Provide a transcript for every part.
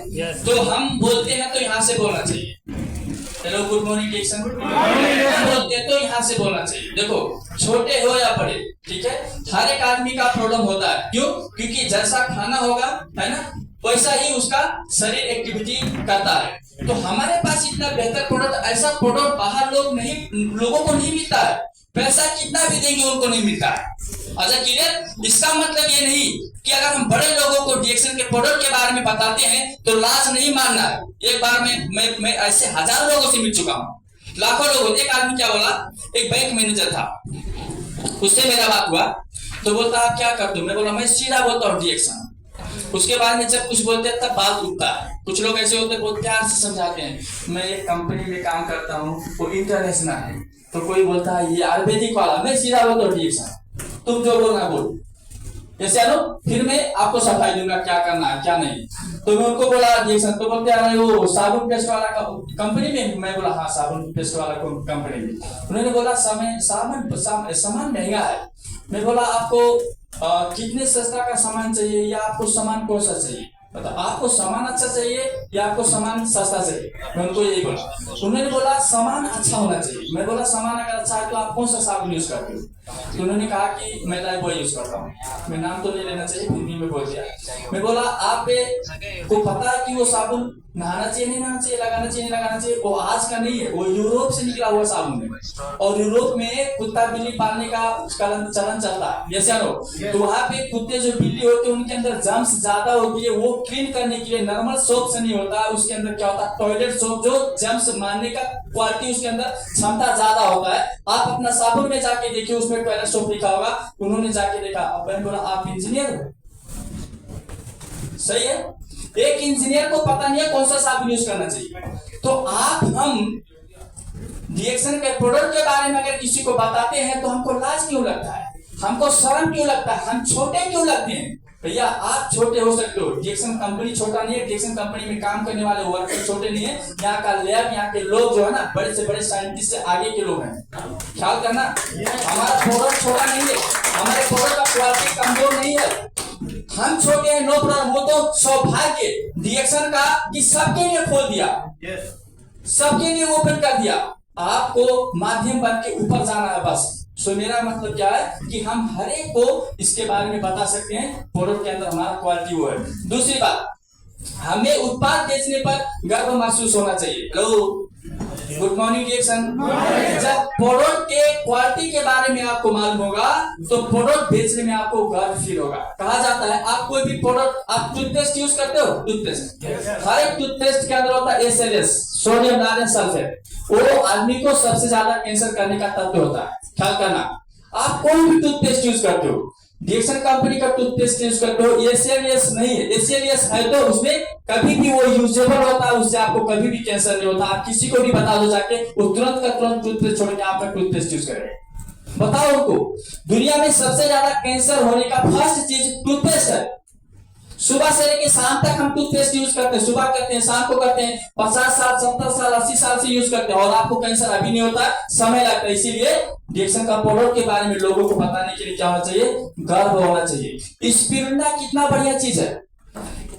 तो हम बोलते हैं तो यहाँ से बोलना चाहिए। Hello good morning diction. बोलते हैं तो यहाँ से बोलना चाहिए। देखो छोटे हो या बड़े, ठीक है, हर एक आदमी का प्रॉब्लम होता है। क्यों? क्योंकि जैसा खाना होगा, है ना, वैसा ही उसका शरीर एक्टिविटी करता है। तो हमारे पास इतना बेहतर प्रोडक्ट, ऐसा प्रोडक्ट बाहर लोगों को नहीं मिलता है। पैसा कितना भी देंगे उनको नहीं मिलता है। अच्छा क्लियर? इसका मतलब ये नहीं कि अगर हम बड़े लोगों को डीएक्शन के प्रोडक्ट के बारे में बताते हैं तो लाज नहीं मानना है। एक बार मैं ऐसे हजारों लोगों से मिल चुका हूँ, लाखों लोगों। एक आदमी क्या बोला, एक बैंक मैनेजर था, उससे मेरा बात हुआ तो बोलता आप क्या करते हो? मैं बोला मैं सीधा बोलता हूँ डीएक्शन। उसके बाद में जब कुछ बोलते हैं तब बात उठता है। कुछ लोग ऐसे होते हैं बहुत प्यार से समझाते हैं, मैं एक कंपनी में काम करता हूँ, वो इंटरनेशनल है। तो कोई बोलता है ये आयुर्वेदिक वाला, मैं सीधा बोलता हूँ डीएक्शन, तुम जो बोलना बोलो, जैसे लो, फिर मैं आपको सफाई दूंगा क्या करना है क्या नहीं। तो मैं उनको बोला डीएक्शन, तो बोलते हैं वो साबुन पेस्ट वाला कंपनी में। मैं बोला हाँ साबुन पेस्ट वाला कंपनी में। उन्होंने बोला सामान महंगा है। मैं बोला आपको कितने सस्ता का सामान चाहिए या आपको सामान कौन सा चाहिए? मतलब आपको सामान अच्छा चाहिए या आपको सामान सस्ता चाहिए? मैं उनको यही बोला। उन्होंने बोला सामान अच्छा होना चाहिए। मैं बोला सामान अगर अच्छा है तो आप कौन सा साबुन यूज करते हो? तो उन्होंने कहा कि मैं लाइफबॉय यूज करता हूँ। मैं नाम तो नहीं लेना चाहिए, फिर भी मैं बोल दिया। मैं बोला आप को पता है कि वो साबुन नहाना चाहिए नहीं नहाना चाहिए, लगाना चाहिए नहीं लगाना चाहिए? वो आज का नहीं है, वो यूरोप से निकला हुआ साबुन है। और यूरोप में कुत्ता बिल्ली पालने का चलन चलता है, जैसे तो वहाँ पे कुत्ते जो बिल्ली होते हैं उनके अंदर जर्म्स ज्यादा होती है। वो क्लीन करने के लिए नॉर्मल सोप से नहीं होता, उसके अंदर क्या होता है टॉयलेट सोप, जो जर्म्स मारने का क्वालिटी उसके अंदर क्षमता ज्यादा होता है। आप अपना साबुन में जाके देखिए, उसमें टॉयलेट सोप लिखा होगा। उन्होंने जाके देखा। अब मैंने बोला आप इंजीनियर हो? सही है, एक इंजीनियर को पता नहीं है कौन सा साबुन यूज करना चाहिए। तो हम डीएक्शन के प्रोडक्ट के बारे में अगर किसी को बताते हैं तो हमको लाज क्यों लगता है, हमको शर्म क्यों लगता है, हम छोटे क्यों लगते हैं? भैया आप छोटे हो सकते हो, डीएक्शन कंपनी छोटा नहीं है। डीएक्शन कंपनी में काम करने वाले वर्कर छोटे नहीं है। यहाँ का लैब, यहाँ के लोग जो है ना, बड़े से बड़े साइंटिस्ट से आगे के लोग हैं। ख्याल करना, हमारा प्रोडक्ट छोटा नहीं है, हमारे प्रोडक्ट का क्वालिटी कमजोर नहीं है। हम छोटे हैं, नो प्रॉब्लम। वो तो सौभाग्य डीएक्शन का कि सबके लिए खोल दिया, सबके लिए ओपन कर दिया। आपको माध्यम बन के ऊपर जाना है बस। सो मेरा मतलब क्या है कि हम हर एक को इसके बारे में बता सकते हैं, प्रोडक्ट के अंदर हमारा क्वालिटी वो है। दूसरी बात, हमें उत्पाद बेचने पर गर्व महसूस होना चाहिए। हेलो गुड मॉर्निंग डीएक्शन। जब प्रोडक्ट के क्वालिटी के बारे में आपको मालूम होगा तो प्रोडक्ट बेचने में आपको गर्व फील होगा। कहा जाता है आप कोई भी प्रोडक्ट, आप टूथपेस्ट यूज करते हो, टूथपेस्ट, हर एक टूथपेस्ट के अंदर होता है SLS, सोडियम लारेंस सल्फेट। वो आदमी को सबसे ज्यादा कैंसर करने का तत्व होता है। ख्याल करना, आप कोई भी टूथपेस्ट यूज करते हो, डीएक्शन कंपनी का टूथपेस्ट यूज करते हो, SLS नहीं है, SLS है तो उसमें कभी भी वो यूजेबल होता है, उससे आपको कभी भी कैंसर नहीं होता। आप किसी को भी बता दो जाके, वो तुरंत का तुरंत टूथपेस्ट छोड़ के आपका टूथपेस्ट यूज करेगा। बताओ उनको, दुनिया में सबसे ज्यादा कैंसर होने का फर्स्ट चीज टूथपेस्ट है। सुबह से लेकर शाम तक हम टूथपेस्ट यूज करते हैं, सुबह करते हैं, शाम को करते हैं, 50 साल 70 साल 80 साल से यूज करते हैं और आपको कैंसर अभी नहीं होता, समय लगता है। इसीलिए डीएक्शन का प्रोडक्ट के बारे में लोगों को बताने के लिए क्या होना चाहिए, गर्व होना चाहिए। स्पिरुलिना कितना बढ़िया चीज है।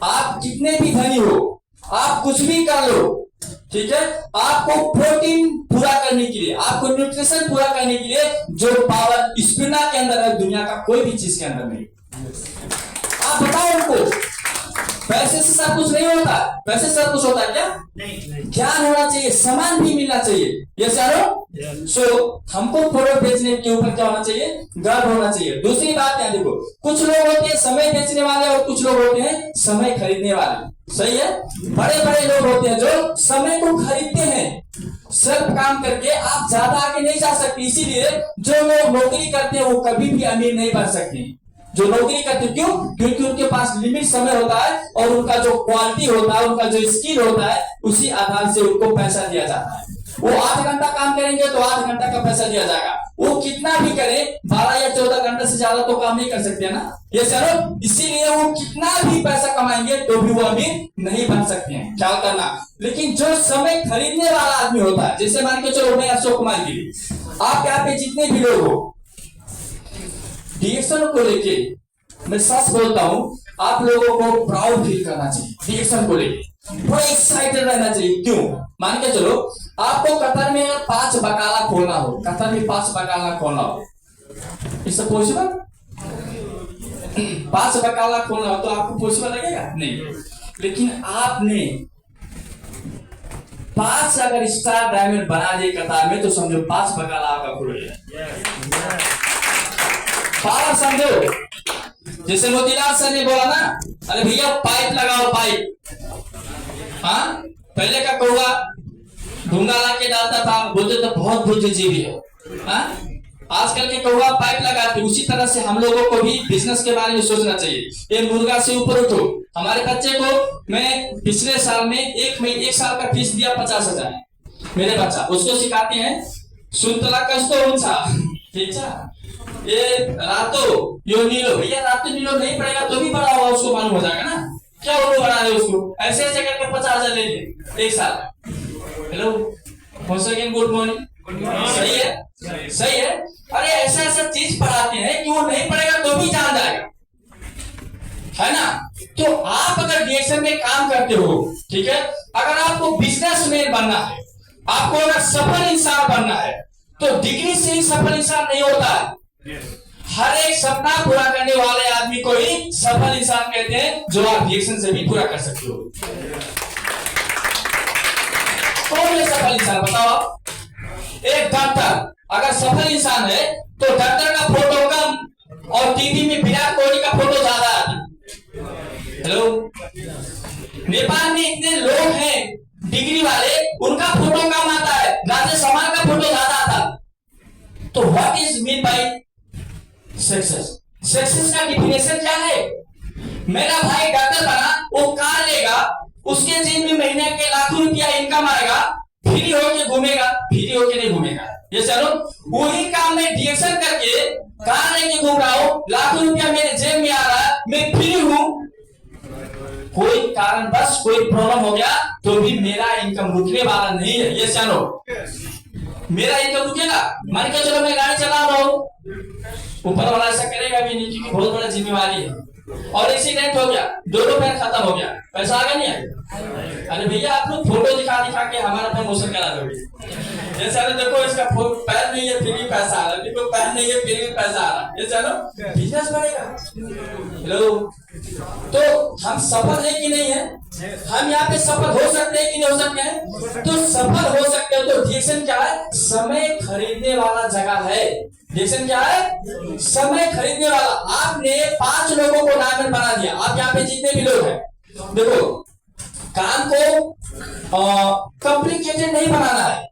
आप कितने भी धनी हो, आप कुछ भी कर लो, ठीक है, आपको प्रोटीन पूरा करने के लिए, आपको न्यूट्रिशन पूरा करने के लिए जो पावर स्पिरुलिना के अंदर है, दुनिया का कोई भी चीज के अंदर नहीं। आप बताओ उनको, पैसे से सब कुछ नहीं होता, पैसे से सब कुछ होता है क्या? नहीं। ज्ञान होना चाहिए, सामान भी मिलना चाहिए। यस यारो। सो हमको प्रोडक्ट बेचने के ऊपर क्या होना चाहिए, गर्व होना चाहिए। दूसरी बात है, देखो कुछ लोग होते हैं समय बेचने वाले और कुछ लोग होते हैं समय खरीदने वाले। सही है, बड़े बड़े लोग होते हैं जो समय को खरीदते हैं। सिर्फ काम करके आप ज्यादा आगे नहीं जा सकते। इसीलिए जो लोग नौकरी करते हैं वो कभी भी अमीर नहीं बन सकते। जो नौकरी करते क्यों? क्योंकि उनके पास लिमिट समय होता है और उनका जो क्वालिटी होता है, उनका जो स्किल होता है, उसी आधार से उनको पैसा दिया जाता है। वो 8 घंटा काम करेंगे तो 8 घंटा का पैसा दिया जाएगा। वो कितना भी करे, 12 या 14 घंटे से ज्यादा तो काम नहीं कर सकते ना, ये सर। इसीलिए वो कितना भी पैसा कमाएंगे तो भी वो अमीर नहीं बन सकते हैं। ख्याल करना। लेकिन जो समय खरीदने वाला आदमी होता है, जैसे मान के चलो मैं अशोक कुमार गिरी, आप यहाँ पे जितने भी लोग हो, डीएक्शन को लेके मैं सच बोलता हूं, आप लोगों को प्राउड फील करना चाहिए, डिरेक्शन को लेकर थोड़ा एक्साइटेड रहना चाहिए। क्यों? मान के चलो आपको कतर में 5 बकाला खोलना हो, कतर में 5 बकाला खोलना हो, इट्स पॉसिबल? 5 बकाला खोलना हो तो आपको पॉसिबल लगेगा? नहीं। लेकिन आपने 5 अगर स्टार डायमंड बना दिए कतार में तो समझो 5 बकाला आपका खुल गया। पावर समझो, जैसे मोतीलाल सर ने बोला ना, अरे भैया पाइप लगाओ पाइप। हाँ, पहले का कौवा ढूंगा ला के डालता था, बोलते तो बहुत बुद्धिजीवी है। हाँ, आजकल के कौवा पाइप लगाते। उसी तरह से हम लोगों को भी बिजनेस के बारे में सोचना चाहिए। ये मुर्गा से ऊपर उठो। हमारे बच्चे को मैं पिछले साल में एक साल का फीस दिया 50,000। मेरे बच्चा उसको सिखाते हैं सुनतला कस्तो उनसा, ठीक है, ये रातो यो नीलो। भैया रातो नीलो नहीं पड़ेगा तो भी बड़ा होगा, उसको मालूम हो जाएगा ना क्या वो बना रहे उसको। ऐसे ऐसे करके 50,000 ले लिए एक साल। Hello, good morning. सही है, सही है। अरे ऐसा ऐसा चीज पढ़ाते हैं कि वो नहीं पढ़ेगा तो भी जान जाएगा, है ना। तो आप अगर डीएक्शन में काम करते हो, ठीक है, अगर आपको बिजनेसमैन बनना है, आपको अगर सफल इंसान बनना है, तो डिग्री से ही सफल इंसान नहीं होता है। हर एक सपना पूरा करने वाले आदमी को ही सफल इंसान कहते हैं, जो आप डीएक्शन से भी पूरा कर सकते हो। कौन है सफल इंसान बताओ आप? एक डॉक्टर अगर सफल इंसान है तो डॉक्टर का फोटो कम और टीवी में विराट कोहली का फोटो ज्यादा आता है। हेलो, नेपाल में इतने लोग हैं डिग्री वाले, उनका फोटो कम आता है, राजेश समाल का फोटो ज्यादा आता है। तो what is mean by success? Success का डिफिनेशन क्या है? मेरा भाई डॉक्टर बना, वो कार लेगा, उसके जेब में महीने के लाखों रुपया इनकम आएगा, फ्री होके घूमेगा, फ्री होके नहीं घूमेगा। ये चलो वही काम में डीएक्शन करके कार लेके घूम रहा हूं, लाखों रुपया मेरे जेब में आ रहा है, मैं फ्री हूं, कोई कारण बस कोई प्रॉब्लम हो गया तो भी मेरा इनकम रुकने वाला नहीं है। ये चलो मेरा इनकम रुकेगा? मान के चलो मैं गाड़ी चला रहा हूं, ऊपर वाला ऐसा करेगा भी नहीं क्योंकि बहुत बड़ा जिम्मेवारी है, और एक्सीडेंट हो गया, दोनों पैर खत्म हो गया, पैसा आगे नहीं आएगा। अरे भैया आप लोग फोटो दिखा दिखा के हमारा प्रमोशन करा दोगे। जैसे अरे देखो इसका पैर नहीं है फिर भी पैसा आ रहा है, देखो पैर नहीं है फिर भी पैसा आ रहा है। ये चलो बिजनेस बढ़ेगा। हेलो, तो हम सफल है कि नहीं है? हम यहाँ पे सफल हो सकते हैं कि नहीं हो सकते हैं? तो सफल हो सकते हो तो डीएक्शन क्या है? समय खरीदने वाला जगह है। डीएक्शन क्या है? समय खरीदने वाला। आपने 5 लोगों को डायमंड बना दिया। आप यहाँ पे जितने भी लोग हैं, देखो काम को कॉम्प्लिकेटेड नहीं बनाना है,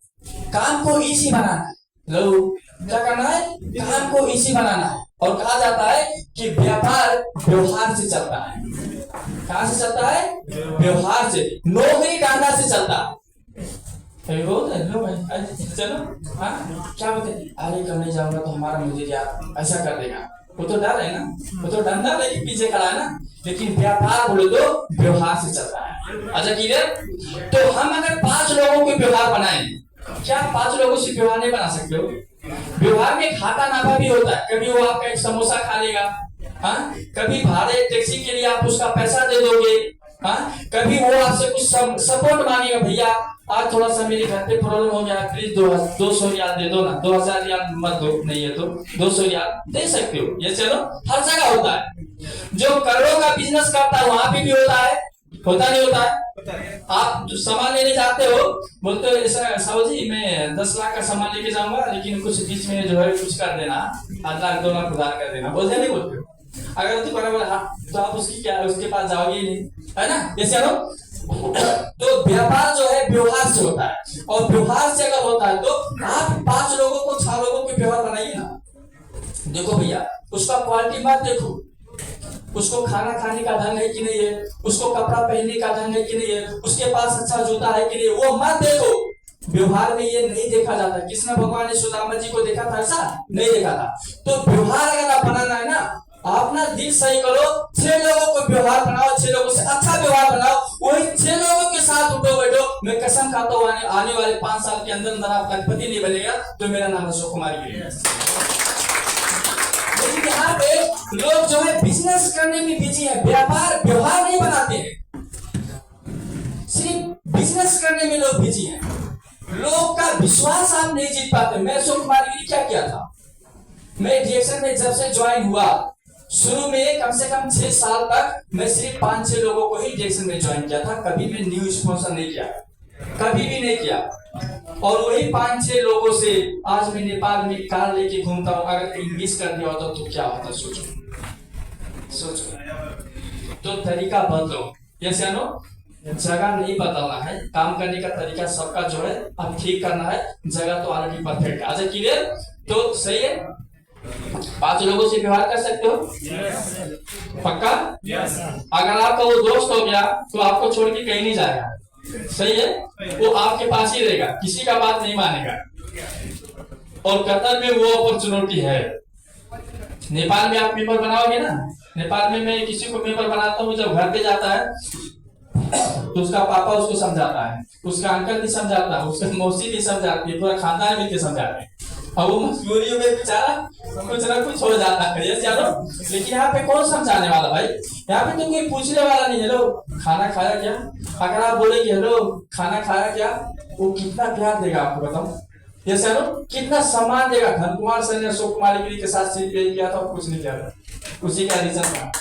काम को इजी बनाना है। लो क्या करना है? काम को इजी बनाना है। और कहा जाता है कि व्यापार व्यवहार से चलता है। कहां से चलता है? व्यवहार से। नौकरी धंधा से चलता है। चलो हाँ क्या बोलते, अरे करने जाऊंगा तो हमारा मुझे यार ऐसा कर देगा, वो तो डर है ना, वो तो डंडा लेके पीछे खड़ा है ना। लेकिन व्यापार बोले तो व्यवहार से चलता है। अच्छा क्लियर? तो हम अगर 5 लोगों को व्यवहार बनाएं, क्या 5 लोगों से व्यवहार नहीं बना सकते हो? व्यवहार में खाता नापा भी होता है। कभी वो आपका एक समोसा खा लेगा, हाँ, कभी भाड़े टैक्सी के लिए आप उसका पैसा दे दोगे, हाँ, कभी वो आपसे कुछ सपोर्ट मांगेगा, भैया आज थोड़ा सा मेरे घर पे प्रॉब्लम हो गया, प्लीज 200 रियाल दे दो ना, 2000 रियाल मत दो, नहीं है तो 200 रियाल दे सकते हो। ये चलो हर जगह होता है। जो करोड़ों का बिजनेस करता है वहां पे भी होता है, होता नहीं होता है? आप सामान लेने जाते हो, बोलते हो ऐसा साहू जी मैं 10 लाख का सामान लेके जाऊंगा, लेकिन कुछ बीच में जो है कुछ कर देना, 8 लाख 2 लाख उधार कर देना, बोलते नहीं बोलते हो? अगर तो बराबर तो आप उसकी क्या उसके पास जाओगे ही नहीं, है ना? ये चलो तो व्यापार जो है व्यवहार से होता है, और व्यवहार से अगर होता है तो आप 5 लोगों को 6 लोगों के व्यवहार बनाइए ना। देखो भैया उसका क्वालिटी मत देखो, उसको खाना खाने का ढंग है कि नहीं है, उसको कपड़ा पहनने का ढंग है कि नहीं है, उसके पास अच्छा जूता है कि नहीं, वो मत देखो। व्यवहार में ये नहीं देखा जाता। कृष्ण भगवान ने सुदामा जी को देखा था? ऐसा नहीं देखा था। तो व्यवहार अगर आप बनाना है ना, आप ना दिल सही करो, 6 लोगों को व्यवहार बनाओ, 6 लोगों से अच्छा व्यवहार बनाओ, वही 6 लोगों के साथ उठो बैठो। मैं कसम खाता हूँ आने वाले 5 साल के अंदर अंदर आप लखपति नहीं बनेगा तो मेरा नाम अशोक कुमार गिरी है। लेकिन यहाँ पे लोग जो है बिजनेस करने में बिजी है, व्यापार व्यवहार नहीं बनाते हैं, सिर्फ बिजनेस करने में लोग बिजी हैं। लोग का विश्वास आप नहीं जीत पाते। मैं अशोक कुमार गिरी क्या किया था, मैं डीएक्शन में जब से ज्वाइन हुआ, शुरू में कम से कम 6 साल तक मैं सिर्फ 5-6 लोगों को ही डीएक्शन में ज्वाइन किया था। कभी भी न्यू स्पॉन्सर नहीं किया, कभी भी नहीं किया। और वही 5-6 लोगों से आज मैं नेपाल में कार लेके घूमता हूँ। अगर इंग्लिश कर दिया होता तो क्या होता, सोचो सोचो। तो तरीका बदलो। ये जानो, जगह नहीं बदलना है, काम करने का तरीका सबका जो है अब ठीक करना है। जगह तो ऑलरेडी परफेक्ट है। अच्छा क्लियर, तो सही है। 5 लोगों से व्यवहार कर सकते हो, पक्का? अगर आपका वो दोस्त हो गया तो आपको छोड़ के कहीं नहीं जाएगा, सही है। वो आपके पास ही रहेगा, किसी का बात नहीं मानेगा। और कतर में वो अपॉर्चुनिटी है। नेपाल में आप मेंबर बनाओगे ना, नेपाल में मैं किसी को मेंबर बनाता हूँ, जब घर पे जाता है तो उसका पापा उसको समझाता है, उसका अंकल भी समझाता है, उसका मौसी भी समझाती है, पूरा खानदान मिलकर समझाते हैं। अब वो मजबूरियों में बेचारा कुछ ना कुछ हो जाता है, ये जानो। लेकिन यहाँ पे कौन समझाने वाला भाई, यहाँ पे तो कोई पूछने वाला नहीं। हेलो खाना खाया क्या, अगर आप बोलेंगे हेलो खाना खाया क्या, वो कितना प्यार देगा आपको बताओ। ये जानो कितना सम्मान देगा। धनकुमार सर ने अशोक कुमार गिरी के साथ किया था, कुछ नहीं किया था, उसी का रीजन था।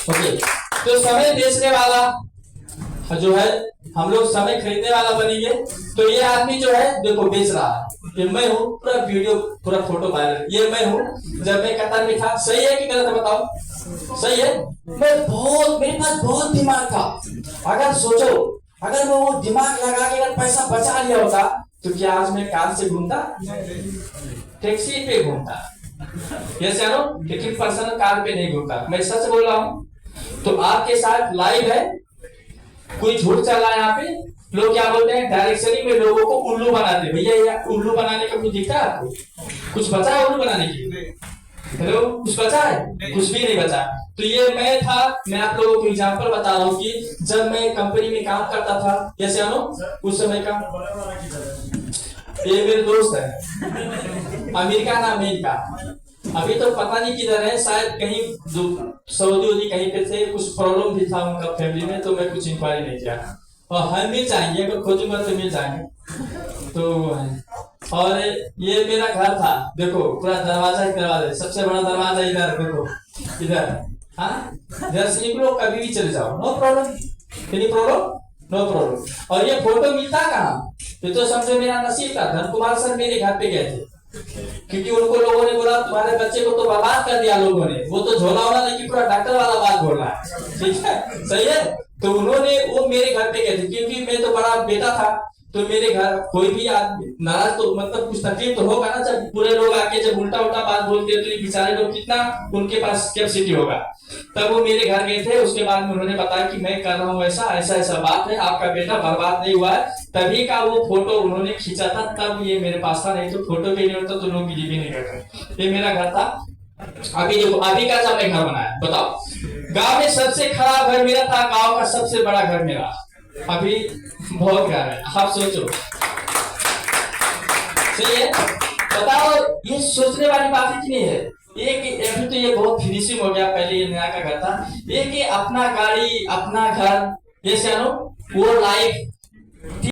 ओके, तो समय बेचने वाला जो है, हम लोग समय खरीदने वाला बनेंगे। तो ये आदमी जो है देखो बेच रहा है, ये मैं हूँ, पूरा वीडियो पूरा फोटो वायरल, ये मैं हूँ जब मैं कतर में था। सही है कि गलत है बताओ? सही है। मेरे पास बहुत दिमाग था। अगर सोचो, अगर मैं वो दिमाग लगा के अगर पैसा बचा लिया होता तो क्या आज मैं कार से घूमता, टैक्सी पे घूमता, ये जानो। लेकिन पर्सनल कार पे नहीं घूमता, मैं सच बोल रहा हूँ। तो आपके साथ लाइव है, कोई झूठ चल रहा है यहाँ पे। लोग क्या बोलते हैं, डायरेक्शनिंग में लोगों को उल्लू बनाते हैं। भैया ये उल्लू बनाने का कुछ दिखता है आपको? कुछ बचा है उल्लू बनाने की? हेलो, कुछ बचा है? कुछ भी नहीं बचा। तो ये मैं था, मैं आप लोगों को एग्जांपल बता रहा हूँ कि जब मैं कंपनी में काम करता था, जैसे उस समय का, ये मेरे दोस्त है, अमेरिका ना अमेरिका, अभी तो पता नहीं किधर है, शायद कहीं सऊदी कहीं पे थे। कुछ प्रॉब्लम भी था उनका फैमिली में, तो मैं कुछ इंक्वायरी नहीं किया। और हम मिल जाएंगे, अगर खोजूंगा तो मिल जाएंगे। तो और ये मेरा घर था, देखो पूरा दरवाजा ही दरवाजा, सबसे बड़ा दरवाजा इधर देखो, इधर। हाँ, इधर से निकलो, कभी भी चले जाओ, no problem, any problem, no problem. और ये फोटो मिलता कहाँ? ये तो समझो मेरा नसीब था। धनकुमार सर मेरे घर पे गए थे, क्योंकि उनको लोगों ने बोला तुम्हारे बच्चे को तो बर्बाद कर दिया लोगों ने, वो तो झोला वाला नहीं, पूरा डॉक्टर वाला बात बोल रहा है, ठीक है, सही है। तो उन्होंने वो मेरे घर पे गए थे, क्योंकि मैं तो बड़ा बेटा था। तो मेरे घर कोई भी आदमी नाराज तो मतलब कुछ तकलीफ तो होगा ना, जब पूरे लोग आके जब उल्टा उल्टा बात बोलते हैं तो ये बेचारे लोग कितना उनके पास कैपेसिटी होगा। तब वो मेरे घर गए थे, उसके बाद में उन्होंने बताया कि मैं कर रहा हूँ ऐसा ऐसा ऐसा बात है, आपका बेटा बर्बाद नहीं हुआ है। तभी का वो फोटो उन्होंने खींचा था, तब ये मेरे पास था, नहीं तो फोटो भी नहीं होता तो लोग बिलीव भी नहीं करते। ये मेरा घर था। अभी देखो, अभी का जब मैं घर बनाया, बताओ। गांव में सबसे खराब घर मेरा था, गांव का सबसे बड़ा घर मेरा। अभी बहुत घर है, आप सोचो, सही है। बताओ, ये सोचने वाली बात ही नहीं है। अभी तो ये बहुत फिनिशिंग हो गया, पहले ये नया का घर था। ये कि अपना गाड़ी अपना घर, ये जानो वो लाइफ